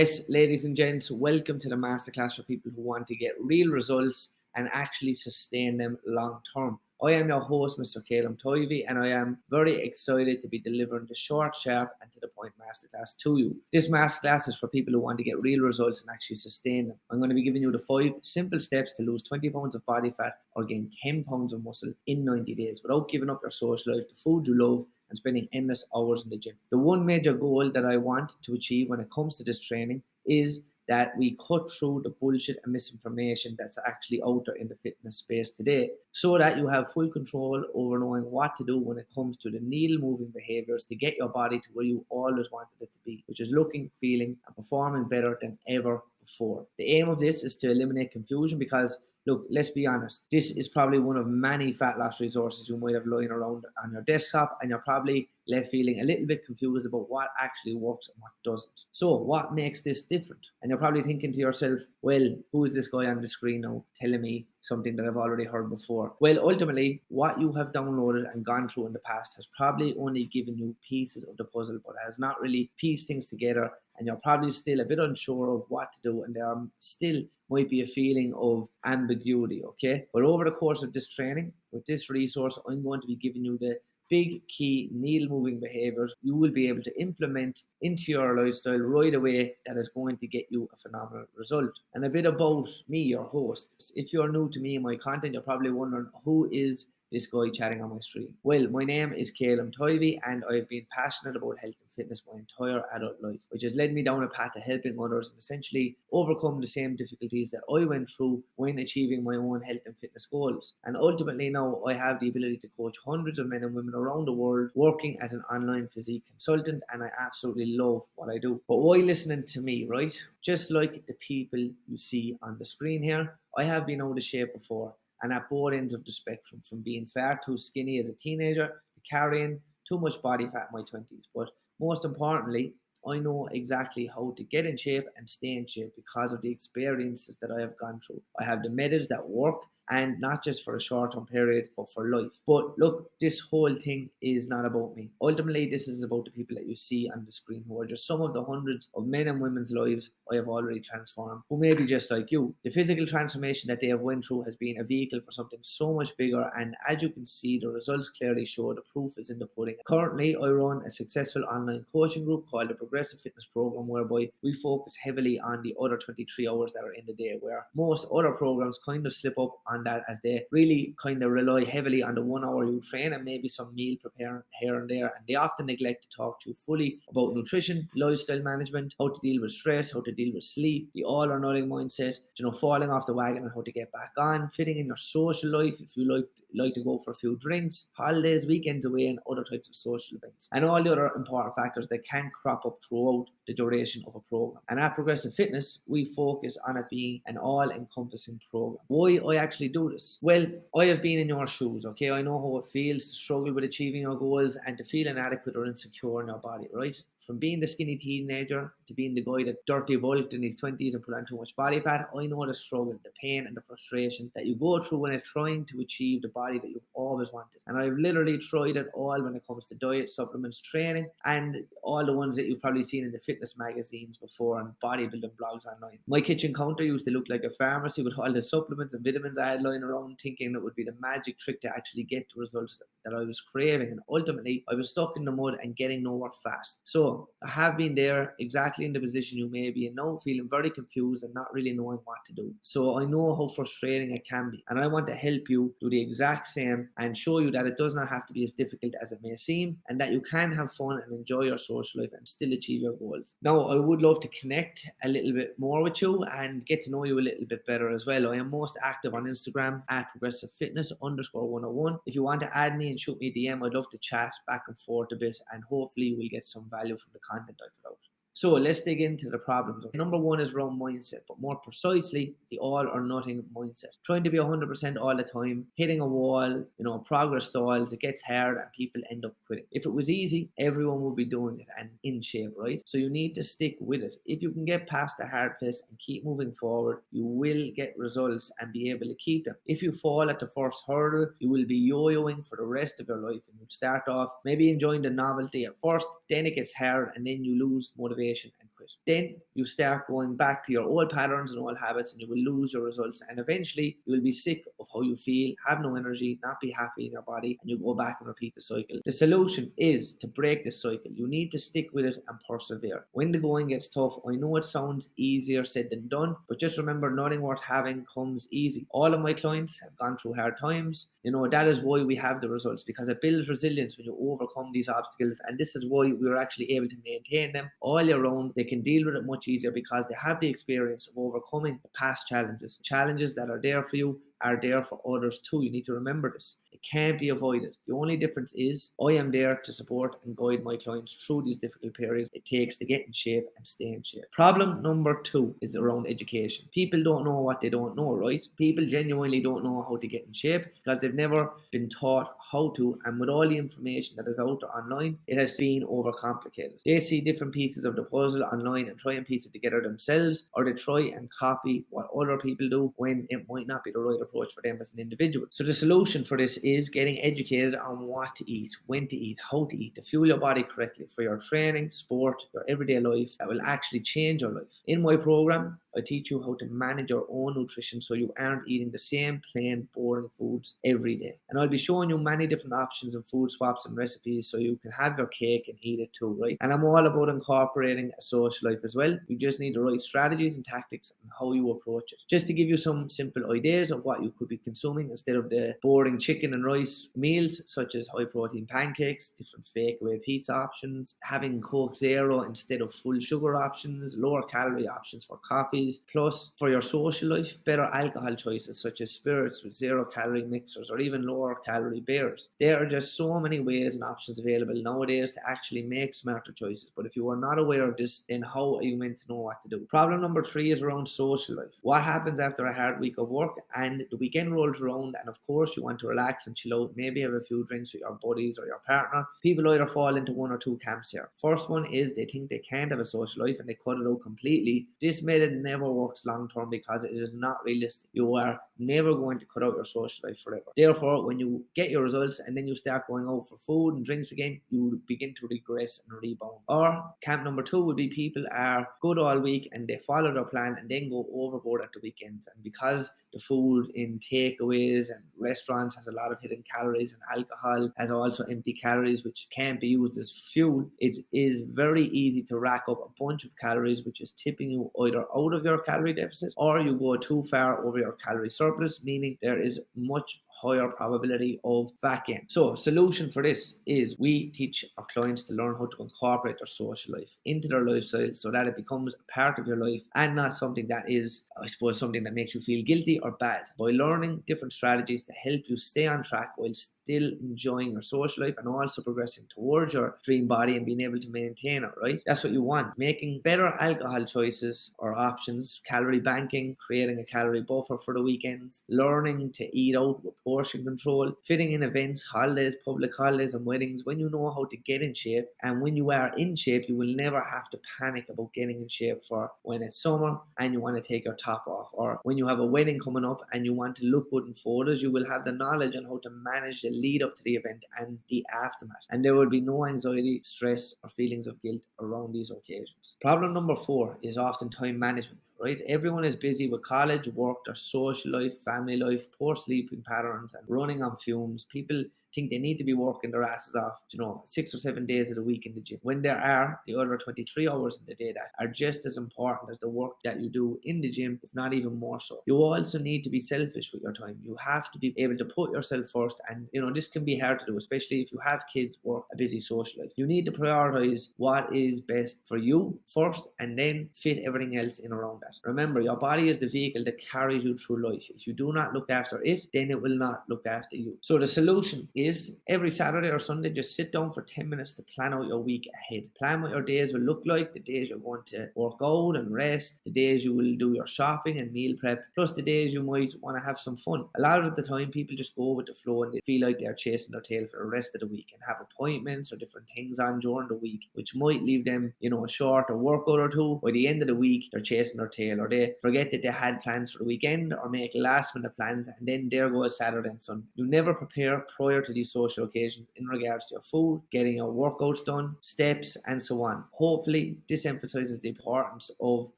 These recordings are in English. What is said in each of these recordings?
Yes, ladies and gents, welcome to the masterclass for people who want to get real results and actually sustain them long term. I am your host, Mr. Caleb Tovey, and I am very excited to be delivering the short, sharp, and to the point masterclass to you. This masterclass is for people who want to get real results and actually sustain them. I'm going to be giving you the 5 simple steps to lose 20 pounds of body fat or gain 10 pounds of muscle in 90 days without giving up your social life, the food you love, and spending endless hours in the gym. The one major goal that I want to achieve when it comes to this training is that we cut through the bullshit and misinformation that's actually out there in the fitness space today, so that you have full control over knowing what to do when it comes to the needle moving behaviors to get your body to where you always wanted it to be, which is looking, feeling, and performing better than ever before. The aim of this is to eliminate confusion because, look, let's be honest, this is probably one of many fat loss resources you might have lying around on your desktop, and you're probably left feeling a little bit confused about what actually works and what doesn't. So what makes this different? And you're probably thinking to yourself, well, who is this guy on the screen now telling me something that I've already heard before? Well, ultimately, what you have downloaded and gone through in the past has probably only given you pieces of the puzzle, but has not really pieced things together, and you're probably still a bit unsure of what to do, and there still might be a feeling of ambiguity, okay? But over the course of this training, with this resource, I'm going to be giving you the big key needle moving behaviors you will be able to implement into your lifestyle right away that is going to get you a phenomenal result. And a bit about me, your host. If you're new to me and my content, you're probably wondering, who is this guy chatting on my screen? Well, my name is Caleb Tovey, and I've been passionate about health and fitness my entire adult life, which has led me down a path of helping others and essentially overcome the same difficulties that I went through when achieving my own health and fitness goals. And ultimately now I have the ability to coach hundreds of men and women around the world working as an online physique consultant, and I absolutely love what I do. But why listening to me, right? Just like the people you see on the screen here, I have been out of shape before, and at both ends of the spectrum, from being far too skinny as a teenager to carrying too much body fat in my 20s. But most importantly, I know exactly how to get in shape and stay in shape because of the experiences that I have gone through. I have the methods that work, and not just for a short-term period, but for life. But look, this whole thing is not about me. Ultimately, this is about the people that you see on the screen, who are just some of the hundreds of men and women's lives I have already transformed, who may be just like you. The physical transformation that they have went through has been a vehicle for something so much bigger, and as you can see, the results clearly show the proof is in the pudding. Currently, I run a successful online coaching group called the Progressive Fitness Program, whereby we focus heavily on the other 23 hours that are in the day, where most other programs kind of slip up on that, as they really kind of rely heavily on the 1 hour you train and maybe some meal preparing here and there, and they often neglect to talk to you fully about nutrition, lifestyle management, how to deal with stress, how to deal with sleep, the all or nothing mindset, falling off the wagon and how to get back on, fitting in your social life if you like to go for a few drinks, holidays, weekends away, and other types of social events, and all the other important factors that can crop up throughout the duration of a program. And at Progressive Fitness, we focus on it being an all-encompassing program. Why I actually do this? Well, I have been in your shoes, okay? I know how it feels to struggle with achieving your goals and to feel inadequate or insecure in your body, right? From being the skinny teenager to being the guy that dirty bulked in his 20s and put on too much body fat, I know the struggle, the pain, and the frustration that you go through when you're trying to achieve the body that you've always wanted. And I've literally tried it all when it comes to diet, supplements, training, and all the ones that you've probably seen in the fitness magazines before and bodybuilding blogs online. My kitchen counter used to look like a pharmacy with all the supplements and vitamins I had lying around, thinking it would be the magic trick to actually get the results that I was craving. And ultimately, I was stuck in the mud and getting nowhere fast. So I have been there, exactly in the position you may be in now, feeling very confused and not really knowing what to do. So I know how frustrating it can be, and I want to help you do the exact same and show you that it does not have to be as difficult as it may seem, and that you can have fun and enjoy your social life and still achieve your goals. Now, I would love to connect a little bit more with you and get to know you a little bit better as well. I am most active on Instagram at progressivefitness_101. If you want to add me and shoot me a DM, I'd love to chat back and forth a bit, and hopefully we'll get some value from the content I put out. So let's dig into the problems. Number one is around mindset, but more precisely, the all or nothing mindset. Trying to be 100% all the time, hitting a wall, progress stalls, it gets hard and people end up quitting. If it was easy, everyone would be doing it and in shape, right? So you need to stick with it. If you can get past the hard place and keep moving forward, you will get results and be able to keep them. If you fall at the first hurdle, you will be yo-yoing for the rest of your life, and you start off maybe enjoying the novelty at first, then it gets hard, and then you lose motivation and quit. Then you start going back to your old patterns and old habits, and you will lose your results. And eventually, you will be sick of how you feel, have no energy, not be happy in your body, and you go back and repeat the cycle. The solution is to break this cycle. You need to stick with it and persevere. When the going gets tough, I know it sounds easier said than done, but just remember, nothing worth having comes easy. All of my clients have gone through hard times. That is why we have the results, because it builds resilience when you overcome these obstacles. And this is why we're actually able to maintain them all year round. They can deal with it much easier because they have the experience of overcoming the past challenges that are there for you are there for others too. You need to remember this. It can't be avoided. The only difference is I am there to support and guide my clients through these difficult periods it takes to get in shape and stay in shape. Problem number 2 is around education. People don't know what they don't know, right? People genuinely don't know how to get in shape because they've never been taught how to, and with all the information that is out there online, it has been overcomplicated. They see different pieces of the puzzle online and try and piece it together themselves, or they try and copy what other people do when it might not be the right approach for them as an individual. So the solution for this is getting educated on what to eat, when to eat, how to eat, to fuel your body correctly for your training, sport, your everyday life that will actually change your life. In my program, I teach you how to manage your own nutrition so you aren't eating the same plain, boring foods every day. And I'll be showing you many different options and food swaps and recipes so you can have your cake and eat it too, right? And I'm all about incorporating a social life as well. You just need the right strategies and tactics and how you approach it. Just to give you some simple ideas of what you could be consuming instead of the boring chicken and rice meals, such as high protein pancakes, different fake away pizza options, having Coke Zero instead of full sugar options, lower calorie options for coffee. Plus, for your social life, better alcohol choices such as spirits with 0-calorie mixers or even lower calorie beers. There are just so many ways and options available nowadays to actually make smarter choices. But if you are not aware of this, then how are you meant to know what to do? Problem number 3 is around social life. What happens after a hard week of work and the weekend rolls around, and of course you want to relax and chill out, maybe have a few drinks with your buddies or your partner? People either fall into one or two camps here. First one is they think they can't have a social life and they cut it out completely. This method never works long term because it is not realistic. You are never going to cut out your social life forever. Therefore, when you get your results and then you start going out for food and drinks again, you begin to regress and rebound. Or camp number 2 would be people are good all week and they follow their plan and then go overboard at the weekends. And because the food in takeaways and restaurants has a lot of hidden calories, and alcohol has also empty calories which can't be used as fuel, it is very easy to rack up a bunch of calories, which is tipping you either out of your calorie deficit or you go too far over your calorie surplus, meaning there is much higher probability of fat gain. So solution for this is we teach our clients to learn how to incorporate their social life into their lifestyle so that it becomes a part of your life and not something that is, I suppose, something that makes you feel guilty or bad. By learning different strategies to help you stay on track while still enjoying your social life and also progressing towards your dream body and being able to maintain it, right? That's what you want. Making better alcohol choices or options, calorie banking, creating a calorie buffer for the weekends, learning to eat out with portion control, fitting in events, holidays, public holidays and weddings. When you know how to get in shape, and when you are in shape, you will never have to panic about getting in shape for when it's summer and you want to take your top off, or when you have a wedding coming up and you want to look good in photos. You will have the knowledge on how to manage the lead up to the event and the aftermath, and there will be no anxiety, stress or feelings of guilt around these occasions. Problem number 4 is often time management. Right? Everyone is busy with college, work, their social life, family life, poor sleeping patterns, and running on fumes. People think they need to be working their asses off, 6 or 7 days of the week in the gym, when there are the other 23 hours in the day that are just as important as the work that you do in the gym, if not even more so. You also need to be selfish with your time. You have to be able to put yourself first, and this can be hard to do, especially if you have kids, work, a busy social life. You need to prioritize what is best for you first and then fit everything else in around that. Remember, your body is the vehicle that carries you through life. If you do not look after it, then it will not look after you. So the solution is every Saturday or Sunday, just sit down for 10 minutes to plan out your week ahead. Plan what your days will look like, the days you're going to work out and rest, the days you will do your shopping and meal prep, plus the days you might want to have some fun. A lot of the time, people just go with the flow and they feel like they're chasing their tail for the rest of the week and have appointments or different things on during the week, which might leave them, a shorter workout or two. By the end of the week, they're chasing their tail, or they forget that they had plans for the weekend or make last minute plans, and then there goes Saturday and Sunday. You never prepare prior to to these social occasions in regards to your food, getting your workouts done, steps, and so on. Hopefully, this emphasizes the importance of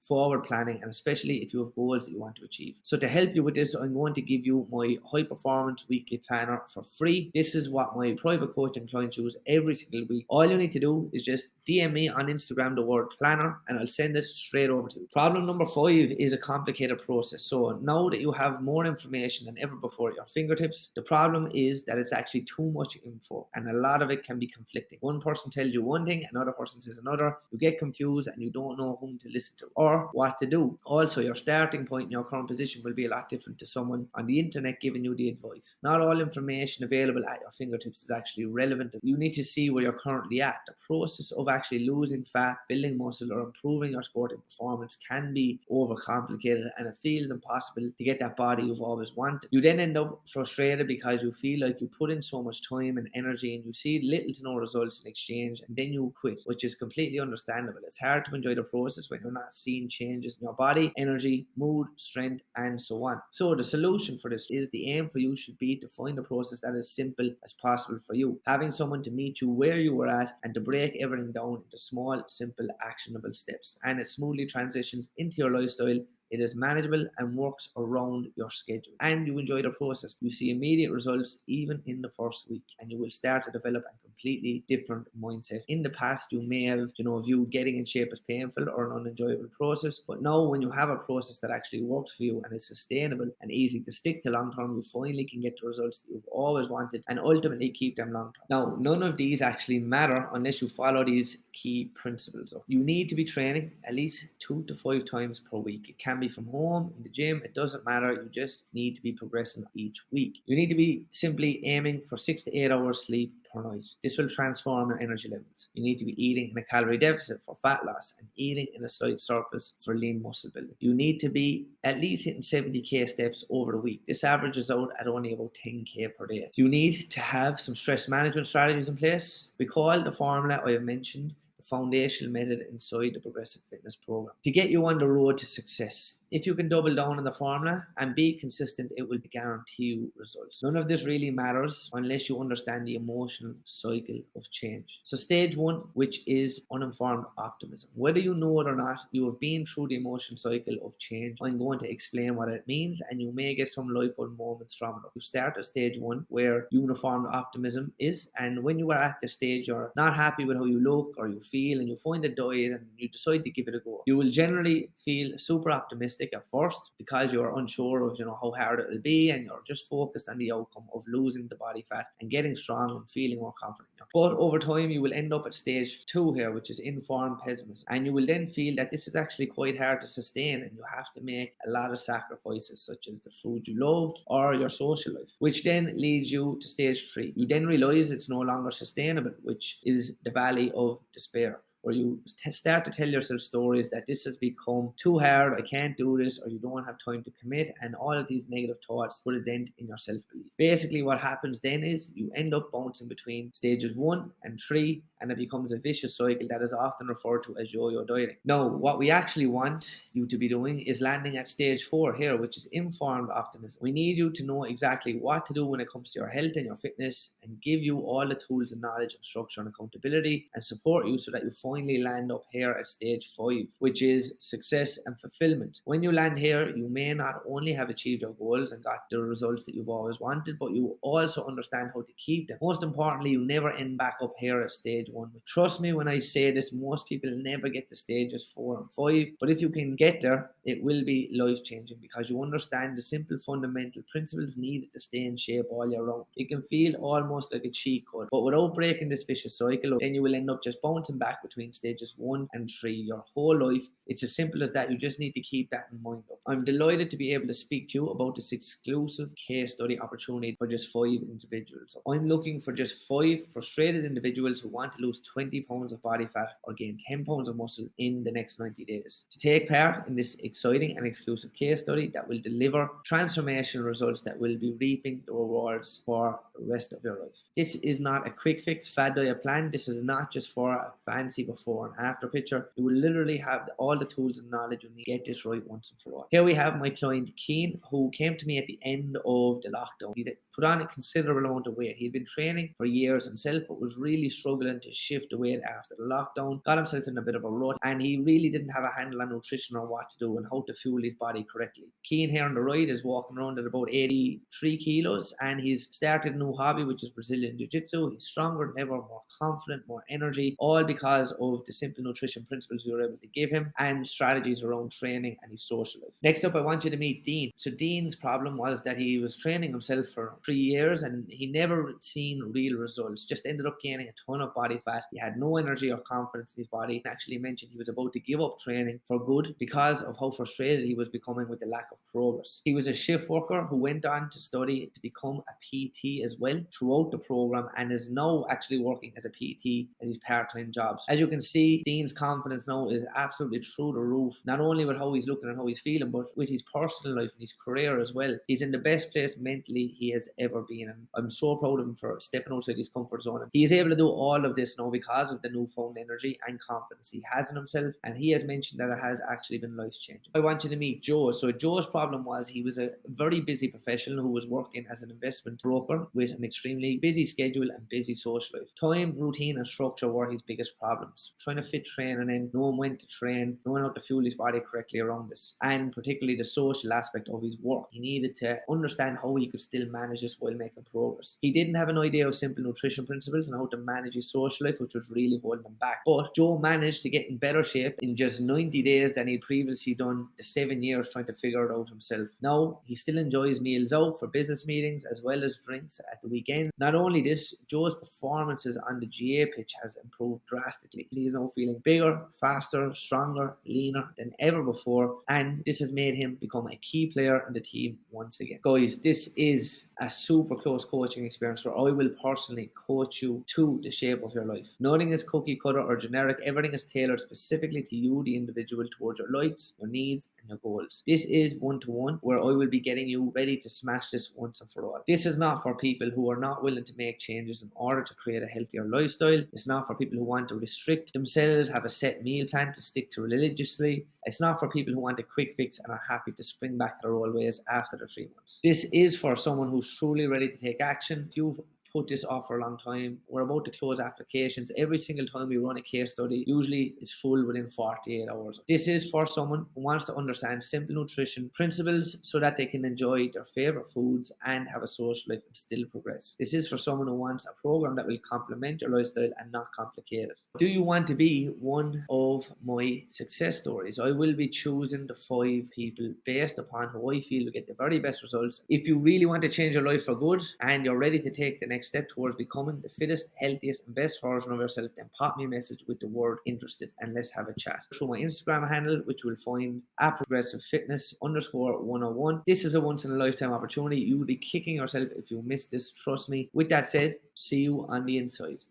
forward planning, and especially if you have goals that you want to achieve. So to help you with this, I'm going to give you my high performance weekly planner for free. This is what my private coaching clients use every single week. All you need to do is just DM me on Instagram the word planner and I'll send it straight over to you. Problem number 5 is a complicated process. So now that you have more information than ever before at your fingertips, the problem is that it's actually too much info and a lot of it can be conflicting. One person tells you one thing, another person says another. You get confused and you don't know whom to listen to or what to do. Also, your starting point in your current position will be a lot different to someone on the internet giving you the advice. Not all information available at your fingertips is actually relevant. You need to see where you're currently at. The process of actually losing fat, building muscle, or improving your sporting performance can be overcomplicated and it feels impossible to get that body you've always wanted. You then end up frustrated because you feel like you put in so much time and energy and you see little to no results in exchange, and then you quit, which is completely understandable. It's hard to enjoy the process when you're not seeing changes in your body, energy, mood, strength, and so on. So the solution for this is the aim for you should be to find a process that is simple as possible for you, having someone to meet you where you were at and to break everything down into small, simple, actionable steps, and it smoothly transitions into your lifestyle. It is manageable and works around your schedule, and you enjoy the process. You see immediate results even in the first week, and you will start to develop a completely different mindset. In the past, you may have, viewed getting in shape as painful or an unenjoyable process, but now when you have a process that actually works for you and is sustainable and easy to stick to long term, you finally can get the results that you've always wanted and ultimately keep them long term. Now, none of these actually matter unless you follow these key principles. You need to be training at least 2 to 5 times per week. It can be from home, in the gym, it doesn't matter. You just need to be progressing each week. You need to be simply aiming for 6 to 8 hours sleep per night. This will transform your energy levels. You need to be eating in a calorie deficit for fat loss and eating in a slight surplus for lean muscle building. You need to be at least hitting 70k steps over the week. This averages out at only about 10k per day. You need to have some stress management strategies in place. Recall the formula I have mentioned, the foundational method inside the Progressive Fitness Program, to get you on the road to success. If you can double down on the formula and be consistent, it will guarantee you results. None of this really matters unless you understand the emotional cycle of change. So stage 1, which is uninformed optimism. Whether you know it or not, you have been through the emotion cycle of change. I'm going to explain what it means and you may get some light bulb moments from it. You start at stage 1 where uniform optimism is, and when you are at the stage you're not happy with how you look or you feel and you find a diet and you decide to give it a go. You will generally feel super optimistic at first because you're unsure of how hard it will be and you're just focused on the outcome of losing the body fat and getting strong and feeling more confident. But over time you will end up at stage 2 here, which is informed pessimism, and you will then feel that this is actually quite hard to sustain and you have to make a lot of sacrifices such as the food you love or your social life, which then leads you to stage 3. You then realize it's no longer sustainable, which is the valley of despair, where you start to tell yourself stories that this has become too hard, I can't do this, or you don't have time to commit, and all of these negative thoughts put a dent in your self-belief. Basically what happens then is you end up bouncing between stages 1 and 3, and it becomes a vicious cycle that is often referred to as yo-yo dieting. Now, what we actually want you to be doing is landing at stage 4 here, which is informed optimism. We need you to know exactly what to do when it comes to your health and your fitness, and give you all the tools and knowledge and structure and accountability, and support you so that you finally land up here at stage 5, which is success and fulfillment. When you land here, you may not only have achieved your goals and got the results that you've always wanted, but you also understand how to keep them. Most importantly, you never end back up here at stage 1. Trust me when I say this, most people never get to stages 4 and 5, but if you can get there, it will be life-changing because you understand the simple fundamental principles needed to stay in shape all year round. It can feel almost like a cheat code, but without breaking this vicious cycle, then you will end up just bouncing back between stages 1 and 3 your whole life. It's as simple as that. You just need to keep that in mind. I'm delighted to be able to speak to you about this exclusive case study opportunity for just 5 individuals. I'm looking for just 5 frustrated individuals who want to lose 20 pounds of body fat or gain 10 pounds of muscle in the next 90 days. To take part in this exciting and exclusive case study that will deliver transformational results that will be reaping the rewards for the rest of your life. This is not a quick fix fad diet plan. This is not just for a fancy before and after picture. You will literally have all the tools and knowledge you need to get this right once and for all. Here we have my client Keen, who came to me at the end of the lockdown. He put on a considerable amount of weight. He'd been training for years himself, but was really struggling to shift the weight after the lockdown. Got himself in a bit of a rut, and he really didn't have a handle on nutrition or what to do and how to fuel his body correctly. Keen here on the right is walking around at about 83 kilos, and he's started a new hobby, which is Brazilian Jiu-Jitsu. He's stronger than ever, more confident, more energy, all because of the simple nutrition principles we were able to give him and strategies around training and his social life. Next up, I want you to meet Dean. So Dean's problem was that he was training himself for 3 years and he never seen real results, just ended up gaining a ton of body fat. He had no energy or confidence in his body, and actually mentioned he was about to give up training for good because of how frustrated he was becoming with the lack of progress. He was a shift worker who went on to study to become a PT as well throughout the program, and is now actually working as a PT as his part-time jobs. As you can see, Dean's confidence now is absolutely through the roof, not only with how he's looking and how he's feeling, but with his personal life and his career as well. He's in the best place mentally he has ever been, and I'm so proud of him for stepping outside his comfort zone. He is able to do all of this now because of the newfound energy and confidence he has in himself, and he has mentioned that it has actually been life-changing. I want you to meet Joe. So Joe's problem was he was a very busy professional who was working as an investment broker with an extremely busy schedule and busy social life. Time, routine and structure were his biggest problems. Trying to fit training in, knowing when to train, knowing how to fuel his body correctly around this, and particularly the social aspect of his work. He needed to understand how he could still manage this while making progress. He didn't have an idea of simple nutrition principles and how to manage his social life, which was really holding him back. But Joe managed to get in better shape in just 90 days than he'd previously done the 7 years trying to figure it out himself. Now, he still enjoys meals out for business meetings as well as drinks at the weekend. Not only this, Joe's performances on the GA pitch has improved drastically. He is now feeling bigger, faster, stronger, leaner than ever before, and this has made him become a key player in the team once again. Guys, this is a super close coaching experience where I will personally coach you to the shape of your life. Nothing is cookie cutter or generic. Everything is tailored specifically to you, the individual, towards your likes, your needs, and your goals. This is one-to-one, where I will be getting you ready to smash this once and for all. This is not for people who are not willing to make changes in order to create a healthier lifestyle. It's not for people who want to restrict themselves, have a set meal plan to stick to religiously. It's not for people who want a quick fix and are happy to spring back to their old ways after the 3 months. This is for someone who's truly ready to take action. If you've put this off for a long time, we're about to close applications. Every single time we run a case study, usually it's full within 48 hours. This is for someone who wants to understand simple nutrition principles so that they can enjoy their favorite foods and have a social life and still progress. This is for someone who wants a program that will complement your lifestyle and not complicate it. Do you want to be one of my success stories? I will be choosing the 5 people based upon who I feel will get the very best results. If you really want to change your life for good and you're ready to take the next step towards becoming the fittest, healthiest, and best version of yourself, then pop me a message with the word interested and let's have a chat. Through my Instagram handle, which you will find at progressivefitness_101. This is a once in a lifetime opportunity. You will be kicking yourself if you miss this, trust me. With that said, see you on the inside.